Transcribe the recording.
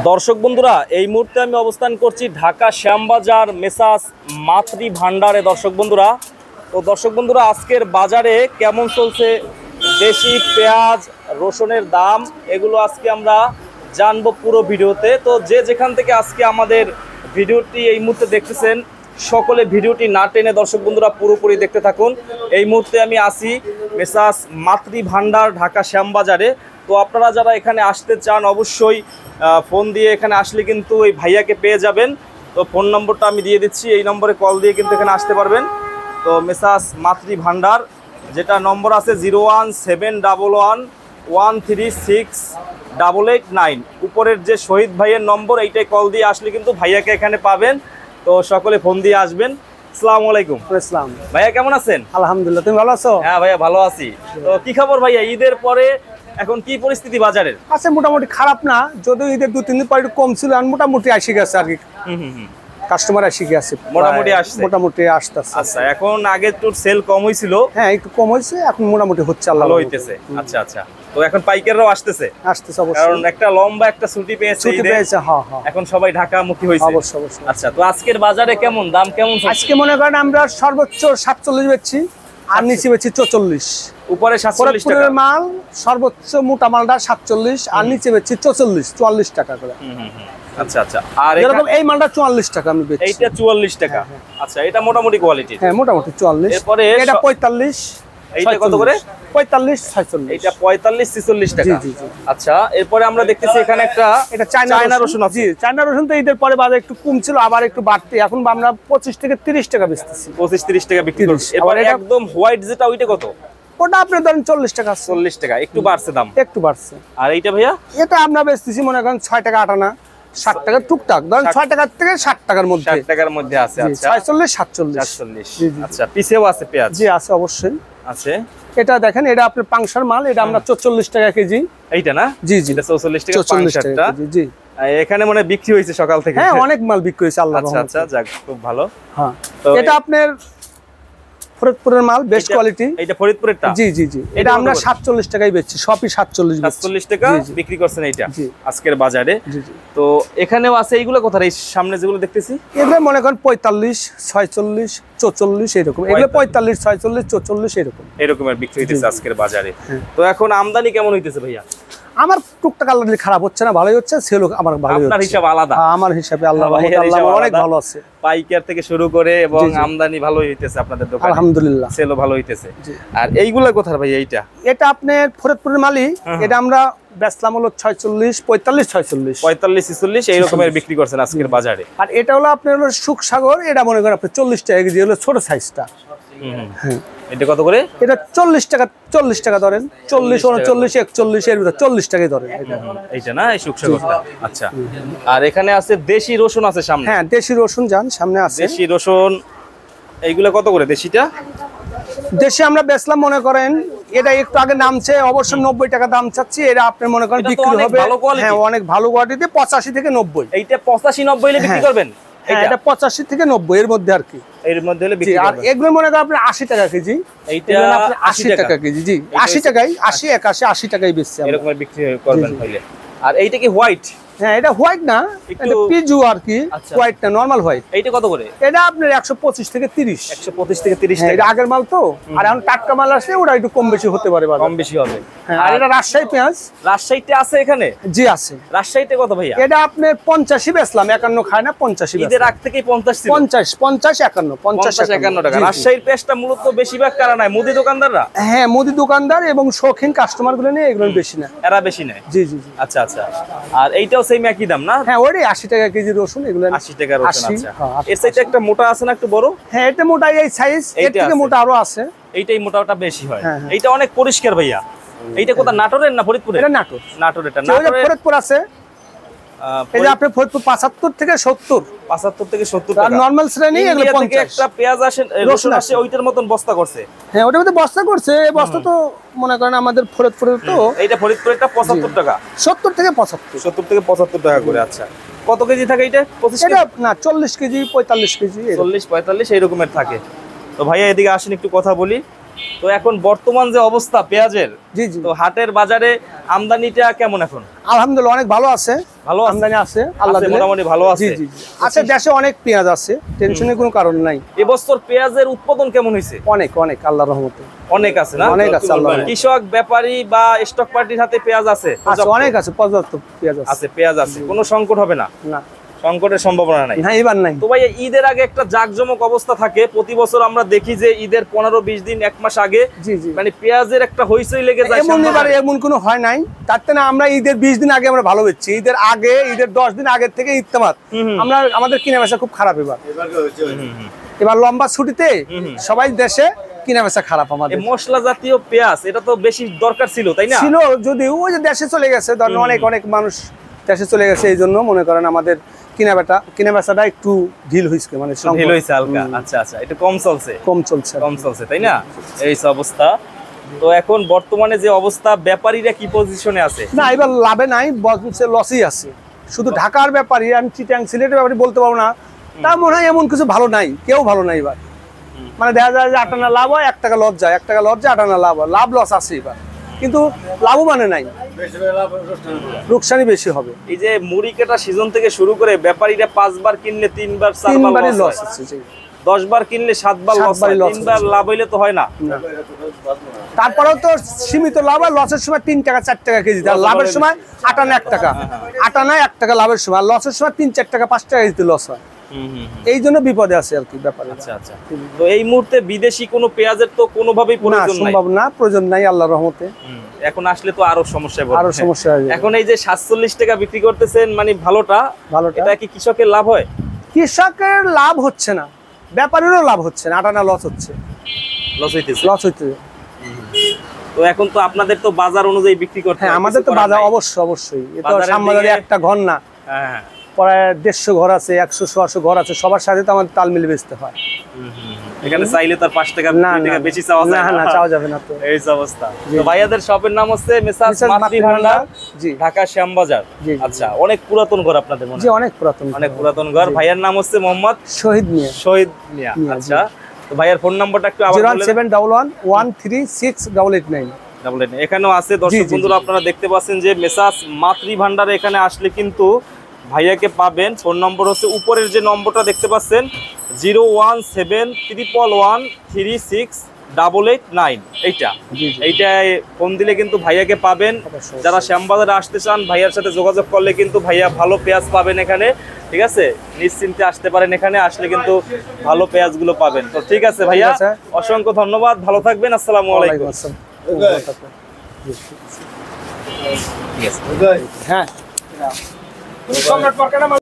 দর্শক বন্ধুরা, এই মুহূর্তে আমি অবস্থান করছি ঢাকা শ্যামবাজার মেসাস মাতৃ ভান্ডারে। দর্শক বন্ধুরা, আজকের বাজারে কেমন চলছে দেশি পেঁয়াজ রসুনের দাম, এগুলো আজকে আমরা জানবো পুরো ভিডিওতে। তো যে যেখান থেকে আজকে আমাদের ভিডিওটি এই মুহূর্তে দেখতেছেন, সকলে ভিডিওটি না টেনে দর্শক বন্ধুরা পুরোপুরি দেখতে থাকুন। এই মুহূর্তে আমি আসি মেসাস মাতৃ ভান্ডার ঢাকা শ্যামবাজারে। তো আপনারা যারা এখানে আসতে চান অবশ্যই ফোন দিয়ে এখানে আসলে কিন্তু ওই ভাইয়াকে পেয়ে যাবেন। তো ফোন নম্বরটা আমি দিয়ে দিচ্ছি, এই নম্বরে কল দিয়ে কিন্তু এখানে আসতে পারবেন। তো মেসাস মাতৃ ভান্ডার, যেটা নম্বর আছে 01711368889, উপরের যে শহীদ ভাইয়ের নম্বর, এইটাই কল দিয়ে আসলে কিন্তু ভাইয়াকে এখানে পাবেন। তো সকলে ফোন দিয়ে আসবেন। আসসালামু আলাইকুম। আসসালাম ভাইয়া, কেমন আছেন? আলহামদুলিল্লাহ, তুমি ভালো আছো? হ্যাঁ ভাইয়া, ভালো আছি। তো কি খবর ভাইয়া, ঈদের পরে এখন কি পরিস্থিতি বাজারের? আছে মোটামুটি, খারাপ না, যদিও ঈদের 2-3 দিন পর একটু কম ছিল, আর মোটামুটি আসি গেছে আর কি। কাস্টমার আসি গেছে, মোটামুটি আসতেছে। আচ্ছা, এখন আগে একটু সেল কম হয়েছিল, হ্যাঁ একটু কম হয়েছে, এখন মোটামুটি হচ্ছে, আল্লাহ ভালো হইতেছে। আচ্ছা আচ্ছা, তো এখন পাইকাররাও আসতেছে অবশ্যই, কারণ একটা লম্বা একটা ছুটি পেয়েছে। হ্যাঁ, এখন সবাই ঢাকামুখী হয়েছে। অবশ্যই। আচ্ছা, তো আজকের বাজারে কেমন দাম কেমন? আজকে মনে করেন আমরা সর্বোচ্চ 47 বেচছি, আর নিচে বেচছি 44। উপরে 47 টাকা মাল, সর্বোচ্চ মোটা মালটা 47, আর নিচে বেচছি 44 টাকা করে। আচ্ছা আচ্ছা, আর এরকম এই মালটা 44 টাকা আমি বেচছি। এইটা 44 টাকা। আচ্ছা, এটা মোটামুটি কোয়ালিটি। হ্যাঁ, মোটামুটি 44। এরপরে এটা 45। এইটা কত করে? 45 46। এটা 45 46 টাকা। জি। আচ্ছা, এরপরে আমরা দেখতেছি এখানে একটা এটা চায়না রসুন আছে। জি, চায়না রসুন তো ঈদের পরে বাজার একটু কম ছিল, আবার একটু বাড়তি, এখন আমরা 25 থেকে 30 টাকা বেচতেছি। 25-30 টাকা বিক্রি করছি। এবারে একদম হোয়াইট যেটা, ওইটা কত? ওটা আপনি ধরেন 40 টাকা। 40 টাকা, একটু বাড়ছে দাম, একটু বাড়ছে। আর এইটা ভাইয়া? এটা আমরা বেচতেছি মনে করেন 6 টাকা 8 আনা, 60 টাকা টুকটাক, ধরেন 6 টাকা থেকে 60 টাকার মধ্যে। 60 টাকার মধ্যে আছে। আচ্ছা, 46 47 47। আচ্ছা, পিছেও আছে পেঁয়াজ? জি আছে, অবশ্যই আছে। এটা দেখেন, এটা আপনার পাংশার মাল, এটা আমরা 44 টাকা কেজি। এইটা না? জি, এটা 44 টাকা পাংশারটা। জি, এখানে মানে বিক্রি হয়েছে সকাল থেকে? হ্যাঁ, অনেক মাল বিক্রি হয়েছে, আল্লাহর রহমতে। আচ্ছা, যাক, খুব ভালো। হ্যাঁ, এটা আপনার ফরিদপুরের মাল, বেস্ট কোয়ালিটি। এটা ফরিদপুরেরটা? জি। এটা আমরা 47 টাকায় বেচছি, সবই 47 টাকা বিক্রি করছেন এইটা আজকের বাজারে। তো এখানেও আছে এইগুলো কোথায়? এই সামনে যেগুলো দেখতেছি এগুলো মনে করেন 45 46 44 এরকম, এগুলো 45 46 44 এরকমের বিক্রি হইতেছে আজকের বাজারে। তো এখন আমদানি কেমন হইতেছে ভাইয়া? আমার টুকটাক আল্লাহর খারাপ হচ্ছে না, ভালোই হচ্ছে, সেল আমার ভালো হচ্ছে। আপনার হিসাব আলাদা? আমার হিসাবে আল্লাহ অনেক ভালো আছে, পাইকার থেকে শুরু করে, এবং আমদানি ভালোই হইতেছে আপনাদের দোকানে, আলহামদুলিল্লাহ, সেলও ভালো হইতেছে। আর এইগুলা কোথায় ভাই? এটা আপনার ফরিদপুরের মালই। এটা আমরা বেচলাম হলো 46 45 46 46 এই রকমের বিক্রি করছেন আজকের বাজারে। আর এটা হলো আপনার হলো সুখসাগর, এটা মনে করেন আপনি 40 টাকা কেজি, হলো ছোট সাইজটা। এটা কত করে? এটা 40 টাকা ধরেন, 40 39 41 এর ভিতর 40 টাকাই ধরেন এইটা না, এই সুখসাগরটা। আচ্ছা, আর এখানে আছে দেশি রসুন আছে সামনে? হ্যাঁ, দেশি রসুন যান সামনে আছে। দেশি রসুন এইগুলা কত করে? দেশি আমরা বেচলাম মনে করেন, এটা একটু আগে নামছে, অবশ্য 90 টাকা দাম চাচ্ছি। এটা আপনি মনে করেন বিক্রি হবে, হ্যাঁ অনেক ভালো কোয়ালিটি, 85 থেকে 90। এইটা 85-90 হলে বিক্রি করবেন? হ্যাঁ, এটা 85 থেকে 90 এর মধ্যে আর কি, এর মধ্যে হলে বিক্রি করবেন। আর এগুলো মনে করেন আপনি 80 টাকা কেজি। এইটা 80 টাকা কেজি। জি, 80 টাকায় 80 81 80 টাকায় বেচছি, এরকম বিক্রি করবেন হইলে। আর এইটা কি হোয়াইট? হ্যাঁ, এটা হোয়াইট না, এটা পিজু আর কি, হোয়াইট না, নরমাল হোয়াইট। এইটা কত করে? এটা আপনার 125 থেকে 30। 125 থেকে 30 টাকা। এটা আগের মাল তো, আর এখন টাটকা মাল আসলে ওটা একটু কম বেশি হতে পারে, কম বেশি হবে। আর এটা রাজশাহী পেঁয়াজ। রাজশাহীতে আছে এখানে? জি আছে। রাজশাহীতে কত ভাইয়া? এটা আপনার 85 বেচলাম, 51 খায় না, 85 ঈদের আগ থেকেই 50 ছিল। 50 51 51 টাকা। রাজশাহীর পেঁয়াজটা মূলত বেশিরভাগ কারা নাই? মুদি দোকানদাররা? হ্যাঁ, মুদি দোকানদার এবং শৌখিন কাস্টমার গুলো নিয়ে এগুলো বেশি না, এরা বেশি নেয়। জি। আচ্ছা। আর এইটাও সেম একই দাম না? হ্যাঁ, ওই 80 টাকা কেজি রসুন, এগুলো 80 টাকা রসুন। আচ্ছা, এর সাইডে একটা মোটা আছে না, একটু বড়? হ্যাঁ, এটা মোটা, এই সাইজ, এর থেকে মোটা আরো আছে। এইটাই মোটাটা বেশি হয়। এইটা অনেক পরিষ্কার ভাইয়া। এইটা কোথা, নাটোরের না ফরিদপুরের? এটা নাটোর। এটা ফরিদপুর আছে। এই যে আপনি ফরিদপুর 75 থেকে 70 টাকা। আর নরমাল শ্রেণী, এগুলো 50। একটা পেঁয়াজ আসে, রসুন আসে, ওইটার মতন বস্তা করছে। হ্যাঁ, ওটার মধ্যে বস্তা করছে। এই বস্তা তো মনে করেন আমাদের ফরিদপুরে তো, এইটা ফরিদপুরেরটা 75 টাকা। 70 থেকে 75 টাকা করে। আচ্ছা, কত কেজি থাকে এটা? 25 এটা না, 40 কেজি 45 কেজি, 40 45 এই রকমের থাকে। তো ভাইয়া এদিকে আসেন, একটু কথা বলি। তো এখন বর্তমান যে অবস্থা পেঁয়াজের, জি জি, তো হাটের বাজারে আমদানিটা কেমন এখন? আলহামদুলিল্লাহ অনেক ভালো আছে, ভালো আছে? আমদানি আছে, আল্লাহ দিলে মোটামুটি ভালো আছে। জি জি জি। আচ্ছা, দেশে অনেক পেঁয়াজ আছে, টেনশনের কোনো কারণ নাই। এবছর পেঁয়াজের উৎপাদন কেমন হয়েছে? অনেক অনেক, আল্লাহর রহমতে অনেক আছে না? অনেক আছে, আল্লাহর রহমতে। কৃষক, ব্যাপারী বা স্টক পার্টির হাতে পেঁয়াজ আছে? আছে, অনেক আছে, পর্যাপ্ত পেঁয়াজ আছে। আছে, পেঁয়াজ আছে, কোনো সংকট হবে না? না, সংকটের সম্ভাবনা নাই। না এবার নাই। তো ভাই ঈদের আগে একটা জাঁকজমক অবস্থা থাকে, প্রতি বছর আমরা দেখি যে ঈদের 15-20 দিন, 1 মাস আগে জি জি, মানে পেঁয়াজের একটা হইচই লেগে যায়। এমন এবারে এমন কোনো হয় নাই, তাতে না আমরা ঈদের 20 দিন আগে আমরা ভালো হচ্ছি, ঈদের আগে, ঈদের 10 দিন আগের থেকে ইত্তেমাত আমরা আমাদের কিনা বেচা খুব খারাপ। এবার লম্বা ছুটিতে সবাই দেশে কিনা বেচা খারাপ। আমাদের মশলা জাতীয় পেঁয়াজ এটা তো বেশি দরকার ছিল, তাই না? ছিল, যদি ওই যে দেশে চলে গেছে, ধরেন অনেক অনেক মানুষ দেশে চলে গেছে, এই জন্য মনে করেন আমাদের কিনা বেচাটা একটু ঢিল হয়েছে, মানে ঢিল হয়েছে হালকা। আচ্ছা আচ্ছা, এটা কম চলছে, কম চলছে, তাই না? এই অবস্থা। তো এখন বর্তমানে যে অবস্থা, ব্যাপারীরা কি পজিশনে আছে? না, এবার লাভে নাই, লসই আছে। শুধু ঢাকার ব্যাপারী, আমি চিটাং সিলেটের ব্যাপারী বলতে পারবো না, তা মনে হয় এমন কিছু ভালো নাই, কেউ ভালো নাই এবার। মানে দেখা যায় যে 8 আনা লাভ হয়, 1 টাকা লস যায়, 1 টাকা লস যায়, 8 আনা লাভ হয়, লাভ লস আছে এবার, কিন্তু লাভও মানে নাই, লোকসানই বেশি হবে। এই যে মুড়ি কাটা সিজন থেকে শুরু করে ব্যাপারীরা 5 বার কিনলে 3 বার 4 বার লস আছে, 10 বার কিনলে 7 বার লস, 3 বার লাভ হইলে তো হয় না। তারপরেও তো সীমিত লাভ হয়, লসের সময় 3 টাকা 4 টাকা কেজি, আর লাভের সময় 8 আনা 1 টাকা, 8 আনা 1 টাকা লাভের সময়, আর লসের সময় 3-4 টাকা 5 টাকা কেজিতে লস হয়। এই জন্য বিপদে আছে আর কি ব্যাপারে। আচ্ছা আচ্ছা, তো এই মুহূর্তে বিদেশি কোনো পেঁয়াজের তো কোনোভাবেই প্রয়োজন নাই, সম্ভব না, প্রয়োজন নাই আল্লাহর রহমতে। এখন আসলে তো আরো সমস্যায় পড়বে, আরো সমস্যা হয়ে যাবে। এখন এই যে 47 টাকা বিক্রি করতেছেন, মানে ভালোটা, এটা কি কৃষকের লাভ হয়? কৃষকের লাভ হচ্ছে না, ব্যাপারীরও লাভ হচ্ছে না, 8 আনা লস হচ্ছে, লস হইতেছে। তো এখন তো আপনাদের তো বাজার অনুযায়ী বিক্রি করতে হয়। হ্যাঁ, আমাদের তো বাজার অবশ্যই, এটা সামবাজারে একটা ঘর না, হ্যাঁ, প্রায় 150 ঘর আছে, 100-150 ঘর আছে, সবার সাথে তো আমাদের তাল মিলে বেচতে হয়। এখানে চাইলে তার 5 টাকা বেশি চাওয়া যায় না, চাওয়া যাবে না। তো এই অবস্থা। তো ভাইয়াদের শপের নাম হচ্ছে মেসাস মাতৃ ভান্ডার, জি, ঢাকা শ্যামবাজার। আচ্ছা, অনেক পুরাতন ঘর আপনাদের মনে হয়? জি, অনেক পুরাতন ঘর। ভাইয়ার নাম হচ্ছে মোহাম্মদ শহীদ মিয়া। আচ্ছা, তো ভাইয়ার ফোন নাম্বারটা একটু আবার বলেন। 07111136889। এখানেও আছে। দর্শক বন্ধুরা, আপনারা দেখতে পাচ্ছেন যে মেসাস মাতৃ ভান্ডারে এখানে আসলে কিন্তু ভাইয়াকে পাবেন। ফোন নম্বর হচ্ছে উপরের যে নম্বরটা দেখতে পাচ্ছেন 01731136889, এইটায় ফোন দিলে কিন্তু ভাইয়াকে পাবেন। যারা শ্যামবাজারে আসতে চান, ভাইয়ার সাথে যোগাযোগ করলে কিন্তু ভাইয়া ভালো পেঁয়াজ পাবেন এখানে, ঠিক আছে? নিশ্চিন্তে আসতে পারেন, এখানে আসলে কিন্তু ভালো পেঁয়াজগুলো পাবেন। তো ঠিক আছে ভাইয়া, অসংখ্য ধন্যবাদ, ভালো থাকবেন, আসসালামু আলাইকুম। হ্যাঁ।